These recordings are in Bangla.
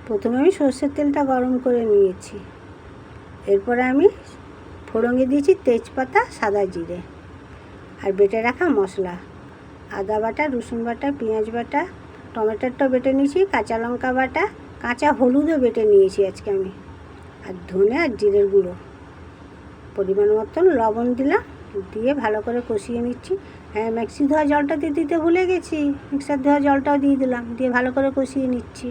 প্রথমে আমি সর্ষের তেলটা গরম করে নিয়েছি। এরপরে আমি ফোড়নে দিয়েছি তেজপাতা, সাদা জিরে আর বেটে রাখা মশলা, আদা বাটা, রসুন বাটা, পেঁয়াজ বাটা, টমেটোটা বেটে নিয়েছি, কাঁচা লঙ্কা বাটা, কাঁচা হলুদও বেটে নিয়েছি আজকে আমি, আর ধনে আর জিরের গুঁড়ো, পরিমাণ মতন লবণ দিলাম, দিয়ে ভালো করে কষিয়ে নিচ্ছি। হ্যাঁ, মিক্সি ধোয়া জলটা দিতে ভুলে গেছি, মিক্সার ধোয়া জলটাও দিয়ে দিলাম, দিয়ে ভালো করে কষিয়ে নিচ্ছি।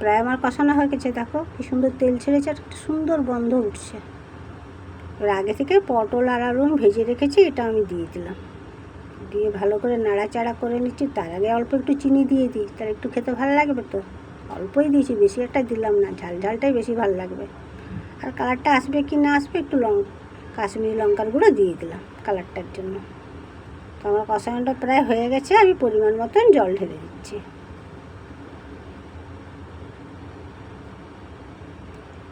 প্রায় আমার কষানো হয়ে গেছে, দেখো কি সুন্দর তেল ছেড়েছে, আর একটা সুন্দর গন্ধ উঠছে। এবার আগে থেকে পটল আর আলু ভেজে রেখেছি, এটা আমি দিয়ে দিলাম, দিয়ে ভালো করে নাড়াচাড়া করে নিচ্ছি। তার আগে অল্প একটু চিনি দিয়ে দিই, তার একটু খেতে ভালো লাগবে তো, অল্পই দিয়েছি, বেশি একটা দিলাম না, ঝাল ঝালটাই বেশি ভালো লাগবে। আর কালারটা আসবে কি না আসবে, একটু কাশ্মীরি লঙ্কার গুঁড়ো দিয়ে দিলাম কালারটার জন্য। তো আমার কষানোটা প্রায় হয়ে গেছে, আমি পরিমাণ মতন জল ঢেলে দিচ্ছি।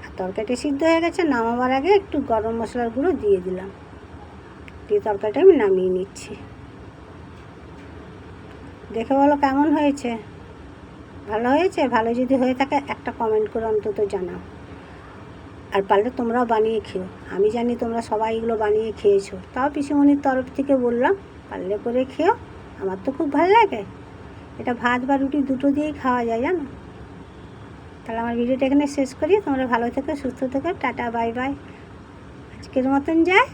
আর তরকারিটা সিদ্ধ হয়ে গেছে, নামাবার আগে একটু গরম মশলার গুঁড়ো দিয়ে দিলাম, দিয়ে তরকারিটা আমি নামিয়ে নিচ্ছি। দেখে বলো কেমন হয়েছে, ভালো হয়েছে? ভালো যদি হয়ে থাকে একটা কমেন্ট করে অন্তত জানাও। আর পারলে তোমরাও বানিয়ে খেও, আমি জানি তোমরা সবাই এগুলো বানিয়ে খেয়েছো, তাও পিসিমণির তরফ থেকে বললাম পারলে করে খেও, আমার তো খুব ভালো লাগে। এটা ভাত বা রুটি দুটো দিয়েই খাওয়া যায়, জানো। তাহলে আমার ভিডিওটা এখানে শেষ করি, তোমরা ভালো থেকো, সুস্থ থেকো, টাটা বাই বাই, আজকের মতন যাই।